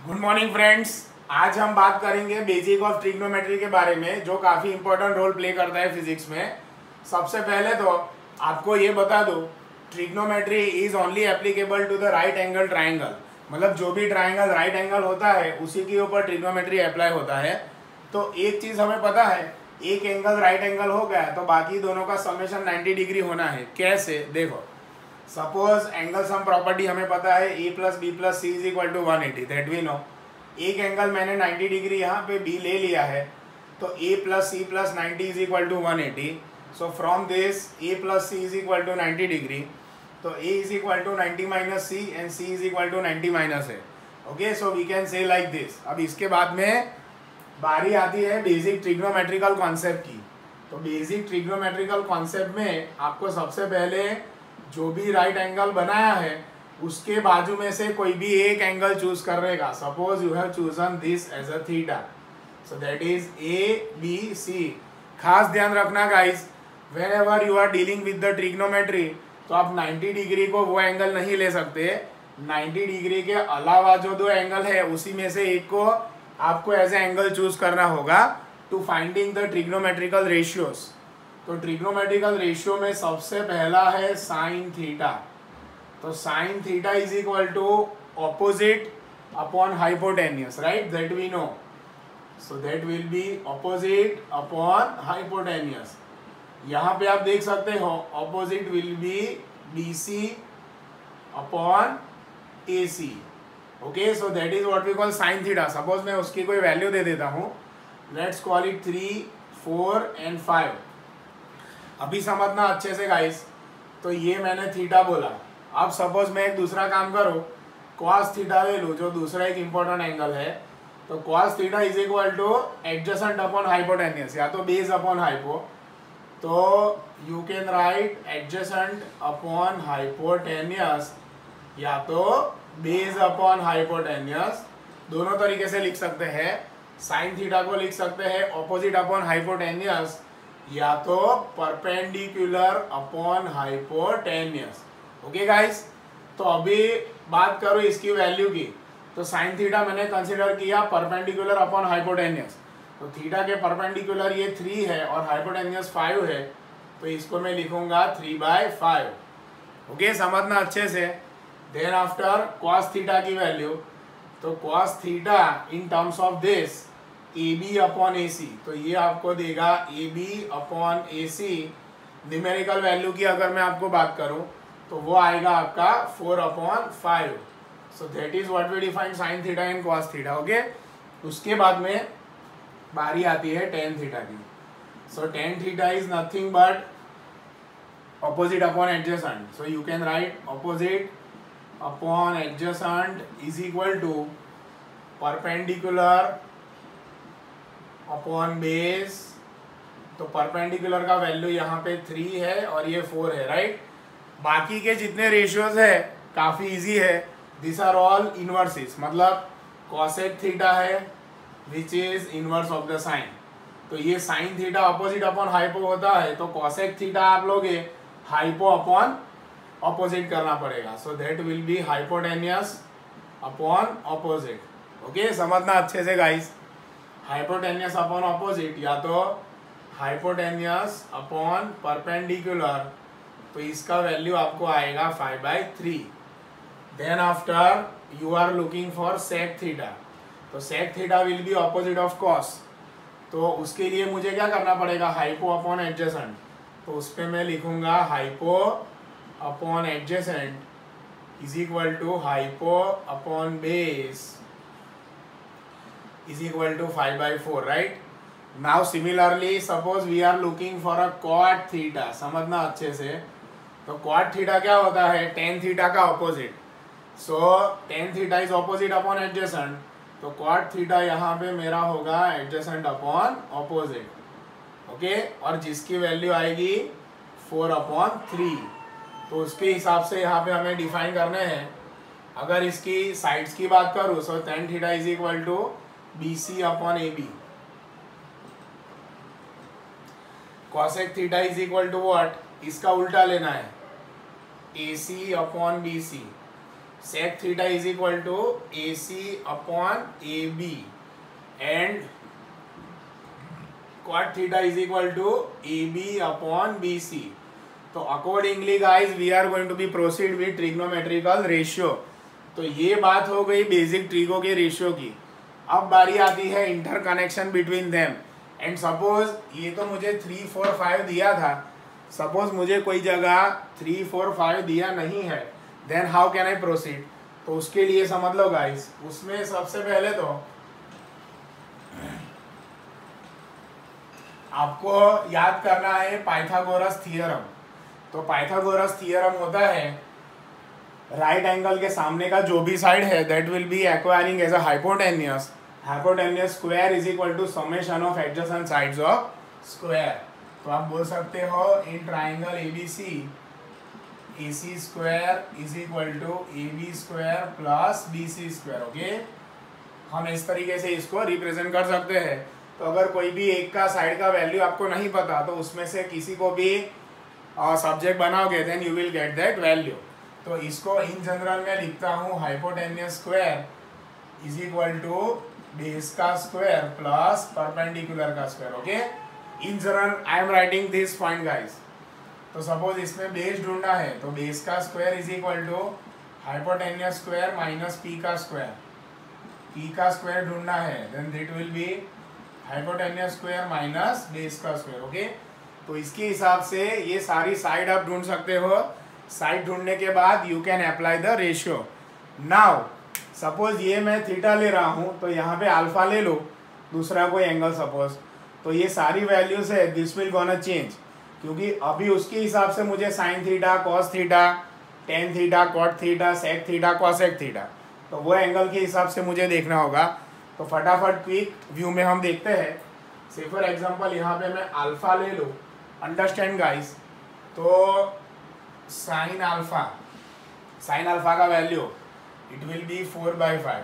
Good morning friends. आज हम बात करेंगे बेसिक ऑफ ट्रिग्नोमेट्री के बारे में, जो काफ़ी इंपॉर्टेंट रोल प्ले करता है फिजिक्स में। सबसे पहले तो आपको ये बता दूं, trigonometry is only applicable to the right angle triangle. मतलब जो भी ट्राइंगल राइट एंगल होता है उसी के ऊपर ट्रिग्नोमेट्री अप्लाई होता है। तो एक चीज़ हमें पता है, एक एंगल राइट एंगल हो गया तो बाकी दोनों का समेशन 90 डिग्री होना है। कैसे? देखो, सपोज एंगल सम प्रॉपर्टी हमें पता है a plus B plus C is equal to 180, that we know. एक एंगल मैंने 90 डिग्री यहाँ पे b ले लिया है, तो a plus C plus 90 is equal to 180। So from this a plus C is equal to 90 degree, तो a is equal to 90 minus C and c is equal to 90 minus है। Okay, so we can say like this. अब इसके बाद में बारी आती है basic trigonometrical concept की। तो बेसिक ट्रिग्नोमेट्रिकल कॉन्सेप्ट में आपको सबसे पहले जो भी राइट एंगल बनाया है उसके बाजू में से कोई भी एक एंगल चूज करेगा। Suppose you have chosen this as a theta, so that is A B C. खास ध्यान रखना guys, whenever you are dealing with the trigonometry, तो आप 90 डिग्री को वो एंगल नहीं ले सकते। 90 डिग्री के अलावा जो दो एंगल है उसी में से एक को आपको एज ए एंगल चूज करना होगा to finding the trigonometrical ratios. तो ट्रिग्नोमेट्रिकल रेशियो में सबसे पहला है साइन थीटा। तो sine theta is equal to opposite upon hypotenuse, right? That we know. So that will be opposite upon hypotenuse. यहाँ पे आप देख सकते हो opposite will be BC upon AC। Okay, so that is what we call sine theta. Suppose मैं उसकी कोई value दे देता हूँ, लेट्स कॉल इट 3, 4 एंड 5। अभी समझना अच्छे से गाइस। तो ये मैंने थीटा बोला। अब सपोज मैं एक दूसरा काम करूँ, कॉस थीटा ले लूँ, जो दूसरा एक इम्पोर्टेंट एंगल है। तो cos theta is equal two adjacent upon hypotenuse, या तो बेस अपॉन हाइपो। तो you can right adjacent upon hypotenuse या तो बेस अपॉन हाइपोटेन्यूस, दोनों तरीके से लिख सकते हैं। साइन थीटा को लिख सकते हैं ऑपोजिट अपॉन हाइपोटेन्यूस या तो perpendicular upon hypotenuse. Okay guys, तो अभी बात करो इसकी वैल्यू की। तो साइन थीटा मैंने कंसीडर किया परपेंडिकुलर अपॉन हाइपोटेन्यूस। तो थीटा के परपेंडिकुलर ये 3 है और हाइपोटेन्यूस 5 है, तो इसको मैं लिखूंगा 3/5। ओके, समझना अच्छे से। देन आफ्टर कॉस थीटा की वैल्यू, तो cos theta in terms of this AB upon AC, तो ये आपको देगा AB upon AC। Numerical value की अगर मैं आपको बात करूं तो वो आएगा आपका 4/5। So that is what we define sine theta and cos theta. Okay, उसके बाद में बारी आती है टेन थीटा की। So tan theta is nothing but opposite upon adjacent. So you can write opposite upon adjacent is equal to perpendicular upon base. तो perpendicular का value यहाँ पे 3 है और ये 4 है, राइट? बाकी के जितने रेशियोज है काफ़ी इजी है। दिस आर ऑल इनवर्सिस, मतलब कॉसेक थीटा है which is inverse of the sine. तो ये sine theta opposite upon hypo होता है, तो कॉसेक थीटा आप लोगे हाइपो अपॉन ऑपोजिट करना पड़ेगा। सो that will be hypotenuse upon opposite. Okay, समझना अच्छे से गाइस। हाइपोटेन्यूस अपॉन ऑपोजिट या तो हाइपोटेन्यूस अपॉन परपेंडिकुलर, तो इसका वैल्यू आपको आएगा 5/3। Then after you are looking for sec theta. तो sec theta will be opposite of cos, तो उसके लिए मुझे क्या करना पड़ेगा? Hypo upon adjacent. तो उस पर मैं लिखूंगा hypo upon adjacent is equal to hypo upon base is equal to 5/4, right? Now similarly suppose we are looking for a cot theta। समझना अच्छे से। तो cot theta क्या होता है? tan theta का opposite। so tan theta is opposite upon adjacent, तो cot theta यहाँ पे मेरा होगा adjacent upon opposite। ओके, और जिसकी वैल्यू आएगी 4/3। तो उसके हिसाब से यहाँ पे हमें डिफाइन करने हैं। अगर इसकी साइड्स की बात करूँ, so tan theta is equal to BC upon AB। Cosec theta is equal to what? इसका उल्टा लेना है, AC upon BC। sec theta is equal to AC upon AB and cot theta is equal to AB upon BC. तो accordingly guys we are going to be proceed with trigonometrical ratio. तो ये बात हो गई basic trigo के ratio की. अब बारी आती है interconnection between them. And suppose ये तो मुझे 3, 4, 5 दिया था. सपोज मुझे कोई जगह 3, 4, 5 दिया नहीं है, then how can I proceed. तो उसके लिए समझ लो गाइस, उसमें सबसे पहले तो आपको याद करना है पाइथागोरस थियरम. तो पाइथागोरस थियरम होता है राइट एंगल के सामने का जो भी साइड है that will be acquiring as a hypotenuse. Hypotenuse square is equal to summation of adjacent sides of square. तो आप बोल सकते हो in triangle ABC AC square is equal to AB square plus BC square. Okay, हम इस तरीके से इसको रिप्रेजेंट कर सकते हैं. तो अगर कोई भी एक का साइड का वैल्यू आपको नहीं पता तो उसमें से किसी को भी सब्जेक्ट बनाओगे then you will get that value. तो इसको इन जनरल में लिखता हूँ hypotenuse square is equal to base का स्क्वायर प्लस परपेंडिकुलर का square. Okay, in general I am writing this point guys. तो सपोज इसमें बेस ढूंढना है तो बेस का square is equal to hypotenuse square minus P का स्क्वायर. पी का स्क्वायर ढूंढना है then that will be hypotenuse square minus base का स्क्वायर. ओके, तो इसके हिसाब से ये सारी साइड आप ढूंढ सकते हो. साइड ढूंढने के बाद you can apply the ratio. Now suppose ये मैं थीटा ले रहा हूँ तो यहाँ पे अल्फा ले लो, दूसरा कोई एंगल सपोज. तो ये सारी वैल्यूज है दिस विल गोना चेंज, क्योंकि अभी उसके हिसाब से मुझे sine theta, cos theta, tan theta, cot theta, sec theta, cosec theta, तो वो एंगल के हिसाब से मुझे देखना होगा. तो फटाफट क्विक व्यू में हम देखते हैं. से फॉर एग्जांपल यहाँ पे मैं अल्फा ले लूँ. अंडरस्टैंड गाइस, तो साइन अल्फा का value it will be 4/5.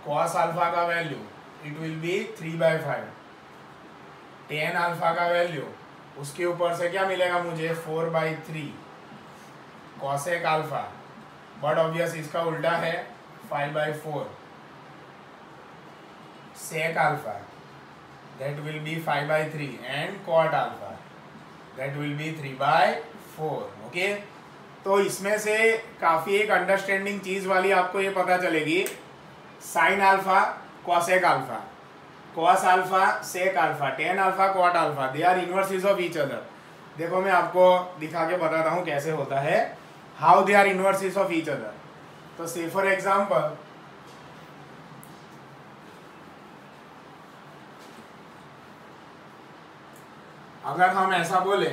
Cos alpha का value it will be 3/5. Tan alpha का वैल्यू उसके ऊपर से क्या मिलेगा मुझे 4/3. कॉसेक अल्फा बट ऑब्वियस इसका उल्टा है 5/4. Sec alpha that will be 5/3 and cot alpha that will be 3/4. Okay, तो इसमें से काफ़ी एक अंडरस्टैंडिंग चीज़ वाली आपको ये पता चलेगी. Sine alpha, cosec alpha, cos alpha, sec alpha, tan alpha, cot alpha, they are inverses of each other. देखो मैं आपको दिखा के बताता हूँ कैसे होता है, how they are inverses of each other. तो से फॉर एग्जाम्पल अगर हम ऐसा बोले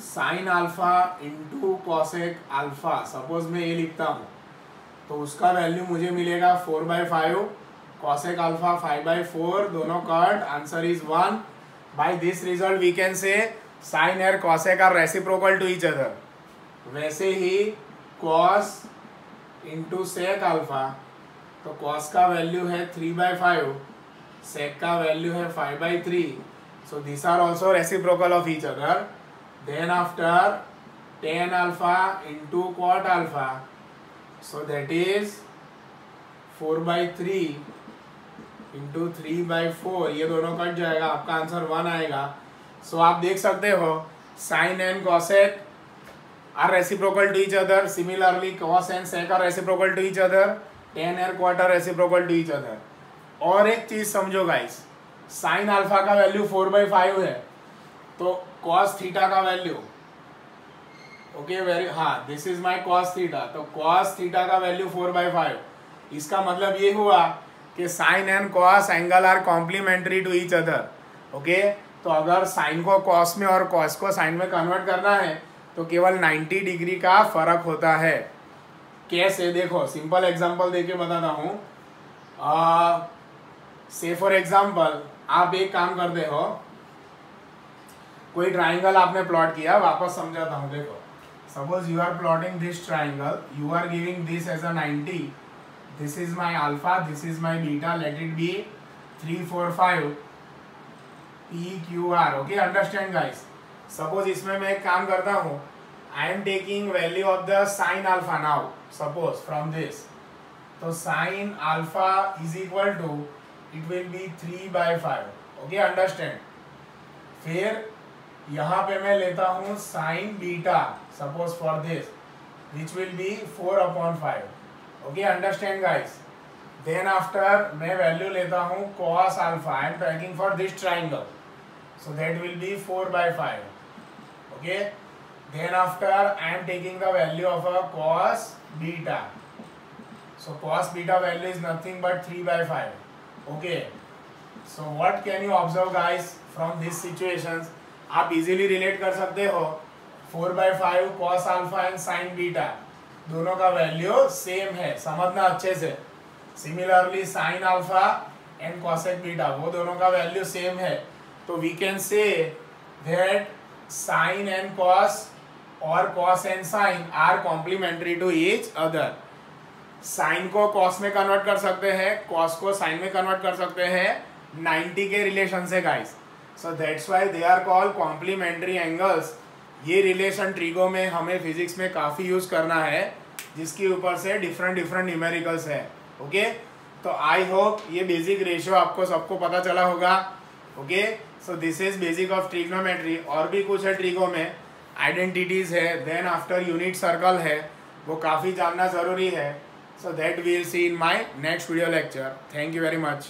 sine alpha into cosec alpha, suppose मैं ये लिखता हूँ तो उसका वैल्यू मुझे मिलेगा 4/5. कॉसेक अल्फा 5/4, दोनों cut, answer is 1. By this result we can say sine are cosec are reciprocal to each other. वैसे ही कॉस इंटू सेक अल्फा, तो कॉस का वैल्यू है 3/5, सेक का वैल्यू है 5/3. So this are also reciprocal of each other. Then after tan alpha into cot alpha, so that is 4/3 into 3/4. ये दोनों cut जाएगा, आपका आंसर 1 आएगा. सो आप देख सकते हो sine and cosec are reciprocal to each other. Similarly cos and sec are reciprocal to each other. Tan and cot are reciprocal to each other. और एक चीज समझो गाइस, साइन अल्फा का वैल्यू 4/5 है तो कॉस थीटा का value okay this is my cos theta. तो cos theta का वैल्यू 4/5. इसका मतलब ये हुआ कि sine and cos angle are complementary to each other. Okay, तो अगर साइन को कॉस में और कॉस को साइन में कन्वर्ट करना है तो केवल 90 डिग्री का फर्क होता है. कैसे, देखो सिंपल एग्जांपल देके बताता हूँ. से फॉर एग्जाम्पल आप एक काम करते हो, कोई ट्राइंगल आपने प्लॉट किया, वापस समझाता हूँ. देखो suppose you are plotting this triangle, you are giving this as a 90. This is my alpha, this is my beta, let it be 3, 4, 5 PQR. Okay, understand guys. Suppose इसमें मैं एक काम करता हूँ, I am taking value of the sin alpha now. Suppose from this, तो sin alpha is equal to, it will be 3/5. Okay, understand? फिर यहाँ पे मैं लेता हूँ sin beta, suppose for this, which will be 4/5. Okay, understand guys? Then after मैं value लेता हूँ cos alpha. I am taking for this triangle, so that will be 4/5. Okay. Then after I am taking the value of a cos beta. So cos beta value is nothing but 3/5. Okay. So what can you observe guys from these situations? आप easily relate कर सकते हो 4/5 cos alpha and sin beta दोनों का value same है, समझना अच्छे से. Similarly sin alpha and cosec beta वो दोनों का वैल्यू सेम है. तो we can say that sin and cos और cos and sin are complementary to each other. sin को cos में कन्वर्ट कर सकते हैं, cos को sin में कन्वर्ट कर सकते हैं 90 के रिलेशन से guys. So that's why they are called complementary angles. ये रिलेशन ट्रिगो में हमें फिजिक्स में काफ़ी यूज़ करना है, जिसके ऊपर से डिफरेंट न्यूमेरिकल्स है. ओके, तो आई होप ये बेसिक रेशियो आपको सबको पता चला होगा. Okay, so this is basic of trigonometry. और भी कुछ है ट्रिगो में, आइडेंटिटीज़ है, देन आफ्टर यूनिट सर्कल है, वो काफ़ी जानना ज़रूरी है. So that we will see in my next video lecture. Thank you very much.